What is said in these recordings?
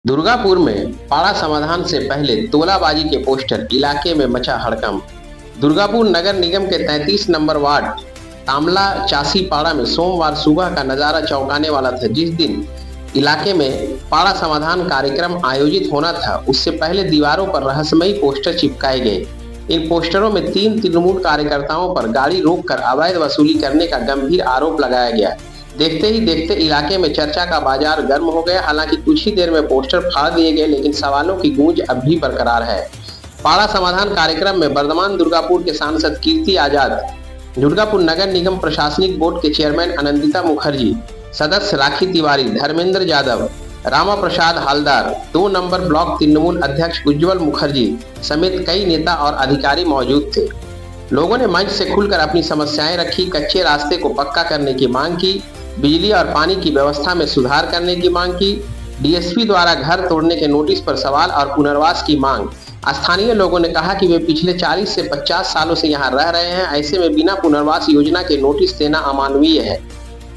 दुर्गापुर में पाड़ा समाधान से पहले तोलाबाजी के पोस्टर, इलाके में मचा हड़कंप। दुर्गापुर नगर निगम के 33 नंबर वार्ड तामला चासी पाड़ा में सोमवार सुबह का नजारा चौंकाने वाला था। जिस दिन इलाके में पाड़ा समाधान कार्यक्रम आयोजित होना था, उससे पहले दीवारों पर रहस्यमयी पोस्टर चिपकाए गए। इन पोस्टरों में 3 तृणमूल कार्यकर्ताओं पर गाड़ी रोककर अवैध वसूली करने का गंभीर आरोप लगाया गया। देखते ही देखते इलाके में चर्चा का बाजार गर्म हो गया। हालांकि कुछ ही देर में पोस्टर फाड़ दिए गए, लेकिन सवालों की गूंज अब भी बरकरार है। पाड़ा समाधान कार्यक्रम में वर्धमान दुर्गापुर के सांसद कीर्ति आजाद, दुर्गापुर नगर निगम प्रशासनिक बोर्ड के चेयरमैन आनंदिता मुखर्जी, सदस्य राखी तिवारी, धर्मेंद्र यादव, रामा प्रसाद हालदार, 2 नंबर ब्लॉक तृणमूल अध्यक्ष उज्जवल मुखर्जी समेत कई नेता और अधिकारी मौजूद थे। लोगों ने मंच से खुलकर अपनी समस्याएं रखी। कच्चे रास्ते को पक्का करने की मांग की, बिजली और पानी की व्यवस्था में सुधार करने की मांग की, डीएसपी द्वारा घर तोड़ने के नोटिस पर सवाल और पुनर्वास की मांग। स्थानीय लोगों ने कहा कि वे पिछले 40 से 50 सालों से यहां रह रहे हैं, ऐसे में बिना पुनर्वास योजना के नोटिस देना अमानवीय है।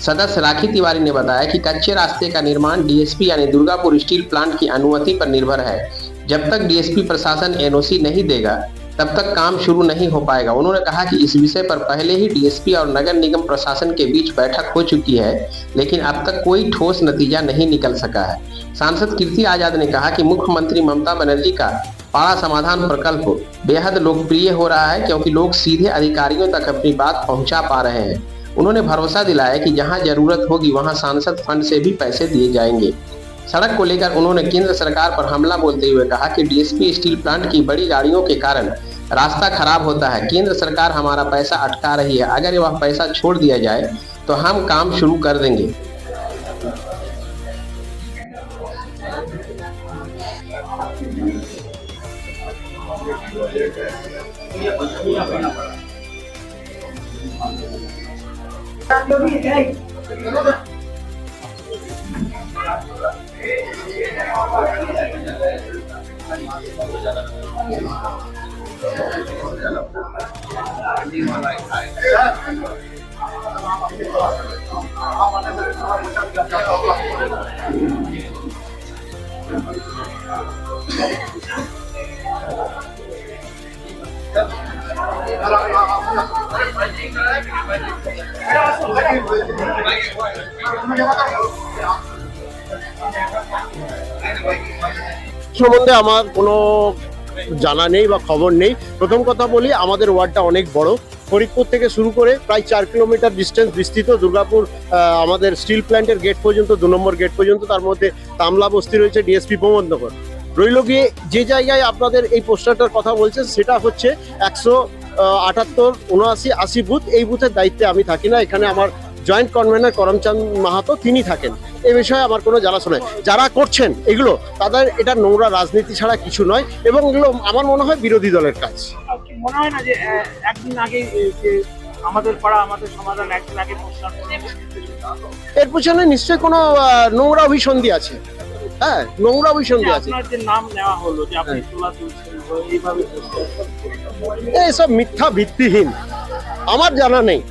सदस्य राखी तिवारी ने बताया कि कच्चे रास्ते का निर्माण डीएसपी यानी दुर्गापुर स्टील प्लांट की अनुमति पर निर्भर है। जब तक डीएसपी प्रशासन एनओसी नहीं देगा, तब तक काम शुरू नहीं हो पाएगा। उन्होंने कहा कि इस विषय पर पहले ही डीएसपी और नगर निगम प्रशासन के बीच बैठक हो चुकी है, लेकिन अब तक कोई ठोस नतीजा नहीं निकल सका है। सांसद कीर्ति आजाद ने कहा कि मुख्यमंत्री ममता बनर्जी का पाड़ा समाधान प्रकल्प बेहद लोकप्रिय हो रहा है, क्योंकि लोग सीधे अधिकारियों तक अपनी बात पहुंचा पा रहे हैं। उन्होंने भरोसा दिलाया कि जहां जरूरत होगी वहां सांसद फंड से भी पैसे दिए जाएंगे। सड़क को लेकर उन्होंने केंद्र सरकार पर हमला बोलते हुए कहा कि डीएसपी स्टील प्लांट की बड़ी गाड़ियों के कारण रास्ता खराब होता है। केंद्र सरकार हमारा पैसा अटका रही है। अगर वह पैसा छोड़ दिया जाए तो हम काम शुरू कर देंगे। সম্বন্ধে আমার কোনো জানা নেই বা খবর নেই। প্রথম কথা বলি, আমাদের ওয়ার্ডটা অনেক বড়। ফরিদপুর থেকে শুরু করে প্রায় 4 কিলোমিটার ডিস্টেন্স বিস্তৃত। দুর্গাপুর আমাদের স্টিল প্ল্যান্টের গেট পর্যন্ত, 2 নম্বর গেট পর্যন্ত। তার মধ্যে তামলা বস্তি রয়েছে, ডিএসপি প্রমোদনগর রইল গিয়ে। যে জায়গায় আপনাদের এই পোস্টারটার কথা বলছেন সেটা হচ্ছে 178, 79, 80 বুথ। এই বুথের দায়িত্বে আমি থাকি না। এখানে আমার জয়েন্ট কনভেনার করমচাঁদ মাহাতো তিনি থাকেন। এ বিষয়ে আমার কোনো জানাশোনা নেই। যারা করছেন এগুলো, তাদের এটা নোংরা রাজনীতি ছাড়া কিছু নয়, এবং এগুলো আমার মনে হয় বিরোধী দলের কাজ। মনে হয় না যে একদিন আগে আমাদের পাড়া আমাদের সমাধান একদিন আগে এর পেছনে নিশ্চয়ই কোনো নোংরা অভিসন্ধি আছে। হ্যাঁ, নোংরা অভিসন্ধি আছে। আপনার যে নাম নেওয়া হলো যে আপনি তোলা তুলছেন এইভাবে, এসব মিথ্যা, ভিত্তিহীন। আমার জানা নেই।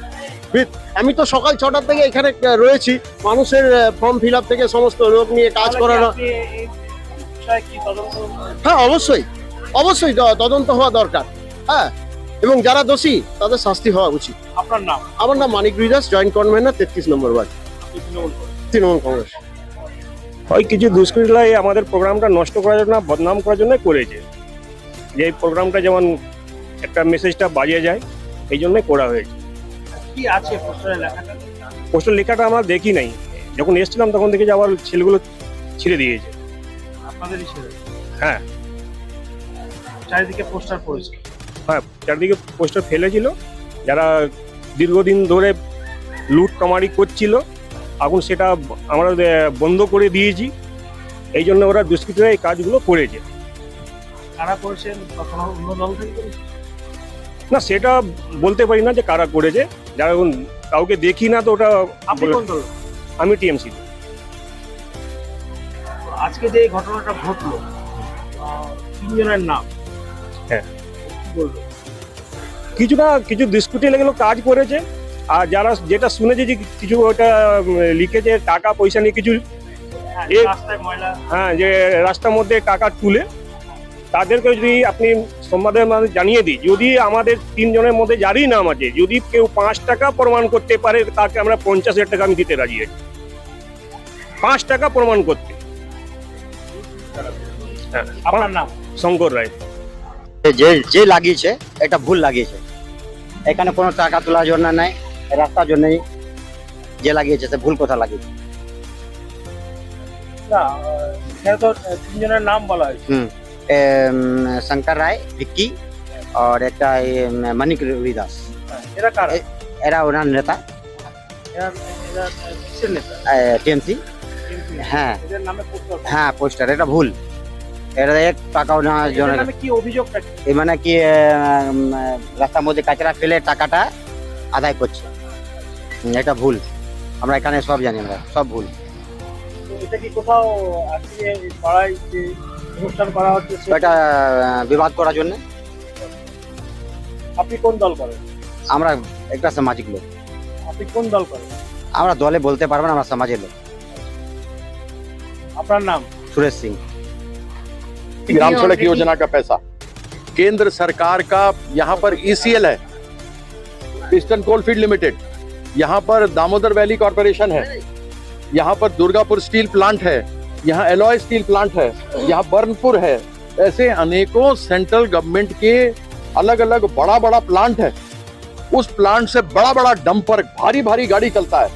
আমি তো সকাল 6টার থেকে এখানে রয়েছি। মানুষের ফর্ম ফিল আপ থেকে সমস্ত লোক নিয়ে কাজ করানো। হ্যাঁ, অবশ্যই অবশ্যই তদন্ত হওয়া দরকার। হ্যাঁ, এবং যারা দোষী তাদের শাস্তি হওয়া উচিত। আপনার নাম? আমার নাম মানিক রিজাস, জয়েন্ট কনভেনার 33 নম্বর ওয়ার্ড, তৃণমূল কংগ্রেস। ওই কিছু দুষ্কৃতীরা আমাদের প্রোগ্রামটা নষ্ট করার জন্য, বদনাম করার জন্য করেছে। যে এই প্রোগ্রামটা যেমন একটা মেসেজটা বাজিয়ে যায়, এই জন্যই করা হয়েছে। কি আছে পোস্টারে লেখাটা? পোস্টার লেখাটা আমরা দেখি নাই, যখন এসেছিলাম তখন দেখি যে আবার ছেলেগুলো ছিঁড়ে দিয়েছে। আপনাদেরই ছেলে? হ্যাঁ, চারিদিকে পোস্টার পড়েছে। হ্যাঁ, চারদিকে পোস্টার ফেলেছিল। যারা দীর্ঘদিন ধরে লুট কামারি করছিল, এখন সেটা আমরা বন্ধ করে দিয়েছি। এই জন্য ওরা দুষ্কৃতীরা এই কাজগুলো করেছে। কারা করেছেন? কখনো অন্য দল থেকে করেছে? না, সেটা বলতে পারি না যে কারা করেছে। যারা কাউকে দেখি না, তো ওটা। আপনি কোন দল? আমি টিএমসি। আজকে যে ঘটনাটা ঘটলো, 3 জনের নাম, হ্যাঁ, কি বলবো? কিছু দুষ্কৃতী এগুলো কাজ করেছে। আর যারা যেটা শুনেছে যে কিছু ওটা লিখেছে, টাকা পয়সা নিয়ে কিছু এই রাস্তায় ময়লা হ্যাঁ, যে রাস্তার মধ্যে টাকা তুলে তাদেরকে যদি আপনি সম্বাদের মানে জানিয়ে দিই, যদি আমাদের তিনজনের মধ্যে যারই নাম আছে, যদি কেউ 5 টাকা প্রমাণ করতে পারে তাকে আমরা 50,000 টাকা আমি দিতে রাজি আছি। 5 টাকা প্রমাণ করতে। হ্যাঁ, আপনার নাম? শঙ্কর রায়। যে যে লাগিয়েছে এটা ভুল লাগিয়েছে, এখানে কোনো টাকা তোলার জন্য নাই, রাস্তার জন্যই যে লাগিয়েছে সে ভুল কথা লাগিয়েছে। না, এখানে তো তিনজনের নাম বলা হয়েছে। শঙ্কর রায়, ভিক্কি আর একটা মানিক রবিদাস, এরা কারা? এরা ওনার নেতা, এরা কিসের নেতা? টিএমসি। হ্যাঁ এদের নামে পোস্টার। হ্যাঁ, পোস্টার, এটা ভুল। এটা 1 টাকাও না এদের জন্য নামে কি অভিযোগটা কি? এই মানে কি রাস্তার মধ্যে কাঁচরা ফেলে টাকাটা আদায় করছে। এটা ভুল, আমরা এখানে সব জানি, আমরা সব ভুল। তো এটা কি কোথাও আজকে পাড়ায় যে অনুষ্ঠান করা হচ্ছে এটা বিবাদ করার জন্য। আপনি কোন দল করেন? আমরা একটা সামাজিক লোক, আপনি কোন দল করেন? আমরা দলে বলতে পারবো না, আমরা সমাজের লোক। আপনার নাম? सुरेश सिंह। ग्राम सड़क योजना का पैसा केंद्र सरकार का यहाँ पर ईसीएल है, ईस्टर्न कोलफील्ड लिमिटेड, यहाँ पर दामोदर वैली कॉर्पोरेशन है, यहाँ पर दुर्गापुर स्टील प्लांट है, यहाँ एलॉय स्टील प्लांट है, यहाँ बर्नपुर है। ऐसे अनेकों सेंट्रल गवर्नमेंट के अलग अलग बड़ा बड़ा प्लांट है। उस प्लांट से बड़ा बड़ा डंपर भारी भारी गाड़ी चलता है।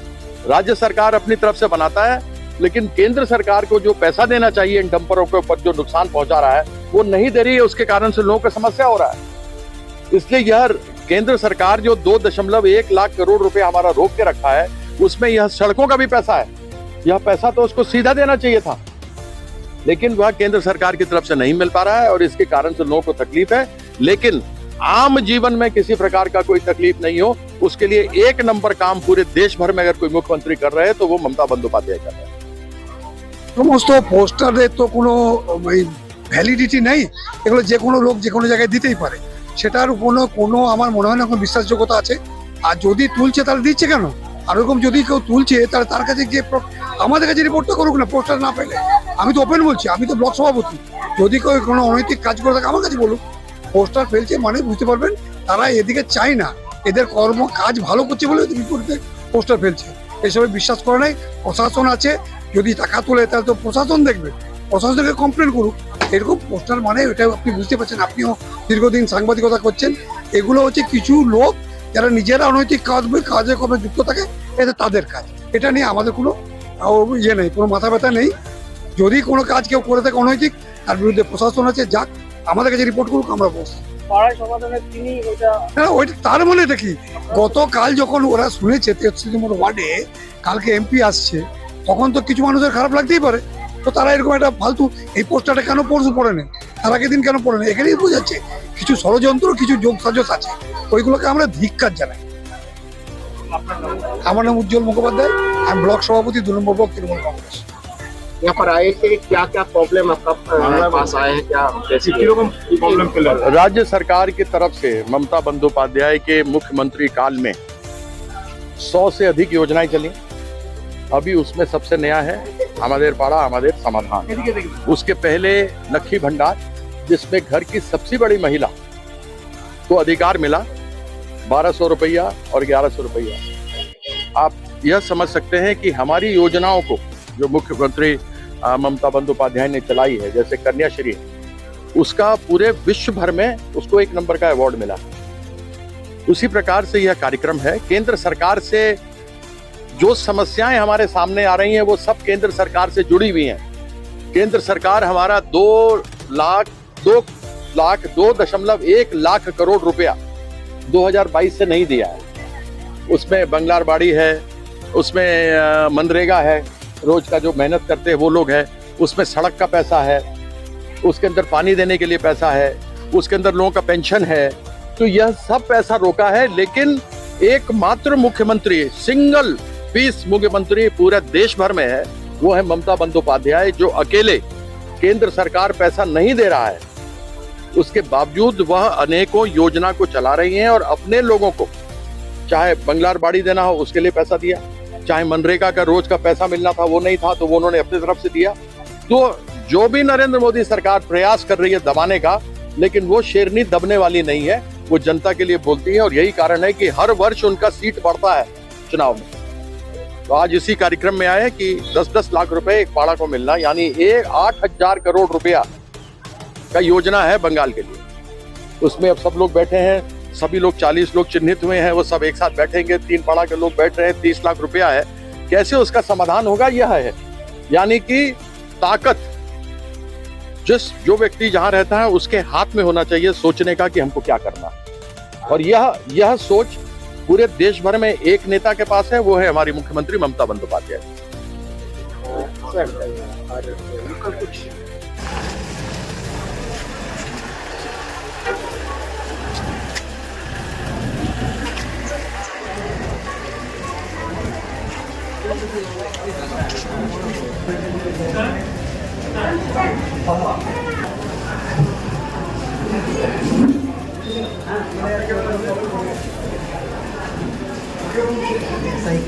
राज्य सरकार अपनी तरफ से बनाता है, लेकिन केंद्र सरकार को जो पैसा देना चाहिए इन डंपरों के ऊपर जो नुकसान पहुंचा रहा है वो नहीं दे रही है। उसके कारण से लोगों को समस्या हो रहा है। इसलिए यह केंद्र सरकार जो 2.1 लाख करोड़ रुपए हमारा रोक के रखा है, उसमें यह सड़कों का भी पैसा है। यह पैसा तो उसको सीधा देना चाहिए था, लेकिन वह केंद्र सरकार की तरफ से नहीं मिल पा रहा है और इसके कारण से लोगों को तकलीफ है। लेकिन आम जीवन में किसी प्रकार का कोई तकलीफ नहीं हो, उसके लिए 1 नंबर काम पूरे देश भर में अगर कोई मुख्यमंत्री कर रहे हैं तो वो ममता बंदोपाध्याय कर रहे हैं। সমস্ত পোস্টারের তো কোনো ভ্যালিডিটি নেই, এগুলো যে কোনো লোক যে কোনো জায়গায় দিতেই পারে, সেটার কোনো কোনো আমার মনে হয় না কোনো বিশ্বাসযোগ্যতা আছে। আর যদি তুলছে তাহলে দিচ্ছে কেন? আর ওরকম যদি কেউ তুলছে তাহলে তার কাছে গিয়ে আমাদের কাছে রিপোর্টটা করুক না, পোস্টার না পেলে। আমি তো ওপেন বলছি, আমি তো ব্লক সভাপতি, যদি কেউ কোনো অনৈতিক কাজ করে থাকে আমার কাছে বলুক। পোস্টার ফেলছে মানে বুঝতে পারবেন তারা এদিকে চায় না, এদের কর্ম কাজ ভালো করছে বলে বিপরীতে পোস্টার ফেলছে। এসবে বিশ্বাস করে নাই। প্রশাসন আছে, যদি টাকা তোলে তাহলে তো প্রশাসন দেখবে, প্রশাসনকে কমপ্লেন করুক। এরকম পোস্টার মানে এটা আপনি বুঝতে পারছেন, আপনিও দীর্ঘদিন সাংবাদিকতা করছেন। এগুলো হচ্ছে কিছু লোক যারা নিজেরা অনৈতিক কাজে কর্মে যুক্ত থাকে, এটা তাদের কাজ। এটা নিয়ে আমাদের কোনো ইয়ে নেই, কোনো মাথা ব্যথা নেই। যদি কোনো কাজ কেউ করে থাকে অনৈতিক, তার বিরুদ্ধে প্রশাসন আছে, যাক আমাদের কাছে রিপোর্ট করুক, আমরা বসি। পাড়ায় সমাধানের তিনি ওইটা হ্যাঁ, ওইটা তার মানে এটা কি, গতকাল যখন ওরা শুনেছে 33 নম্বর ওয়ার্ডে কালকে এমপি আসছে, তখন তো কিছু মানুষের খারাপ লাগতেই পারে। তো তারা এরকম একটা ফালতু এই পোস্টারটা কেন পড়ে নেই, তার আগের দিন কেন পড়ে নেই, এখানেই বোঝাচ্ছে কিছু ষড়যন্ত্র, কিছু যোগ সাজস আছে। ওইগুলোকে আমরা ধিক্কার জানাই। আমার নাম উজ্জ্বল মুখোপাধ্যায়, আমি ब्लॉक सभापति 2 नंबर ब्लॉक तृणमूल कांग्रेस। यहाँ पर आए थे, क्या क्या प्रॉब्लम आपका पास आए हैं, क्या प्रॉब्लम? राज्य सरकार की तरफ से ममता बंदोपाध्याय के मुख्यमंत्री काल में 100 से अधिक योजनाएं चली। अभी उसमें सबसे नया है हमारे पाड़ा हमारे समाधान। उसके पहले लक्खी भंडार, जिसमें घर की सबसे बड़ी महिला को अधिकार मिला 1200 रुपया और 1100 रुपया। आप यह समझ सकते हैं कि हमारी योजनाओं को जो मुख्यमंत्री ममता बंदोपाध्याय ने चलाई है, जैसे कन्याश्री, उसका पूरे विश्व भर में उसको 1 नंबर का अवार्ड मिला। उसी प्रकार से यह कार्यक्रम है। केंद्र सरकार से जो समस्याएं हमारे सामने आ रही हैं वो सब केंद्र सरकार से जुड़ी हुई हैं। केंद्र सरकार हमारा 2.1 लाख करोड़ रुपया 2022 से नहीं दिया है। उसमें बंगलारबाड़ी है, उसमें मनरेगा है, रोज का जो मेहनत करते हैं वो लोग हैं, उसमें सड़क का पैसा है, उसके अंदर पानी देने के लिए पैसा है, उसके अंदर लोगों का पेंशन है। तो यह सब पैसा रोका है, लेकिन एकमात्र मुख्यमंत्री, सिंगल पीस मुख्यमंत्री पूरे देश भर में है, वो है ममता बंदोपाध्याय, जो अकेले केंद्र सरकार पैसा नहीं दे रहा है, उसके बावजूद वह अनेकों योजना को चला रही हैं और अपने लोगों को चाहे बंगलारबाड़ी देना हो उसके लिए पैसा दिया, चाहे मनरेगा का रोज का पैसा मिलना था वो नहीं था, तो वो उन्होंने अपनी तरफ से दिया। तो जो भी नरेंद्र मोदी सरकार प्रयास कर रही है दबाने का, लेकिन वो शेरनी दबने वाली नहीं है, वो जनता के लिए बोलती है। और यही कारण है कि हर वर्ष उनका सीट बढ़ता है चुनाव में। तो आज इसी कार्यक्रम में आए कि 10-10 लाख रुपए एक पाड़ा को मिलना, यानी 8,000 करोड़ रुपया का योजना है बंगाल के लिए। उसमें अब सब लोग बैठे हैं, सभी लोग 40 लोग चिन्हित हुए हैं, वो सब एक साथ बैठेंगे। 3 पाड़ा के लोग बैठ रहे हैं, 30 लाख रुपया है। कैसे उसका समाधान होगा, यह है यानी कि ताकत जो व्यक्ति जहां रहता है उसके हाथ में होना चाहिए सोचने का कि हमको क्या करना है। और यह सोच पूरे देश भर में एक नेता के पास है, वो है हमारी मुख्यमंत्री ममता बंदोपाध्याय। एकदम सही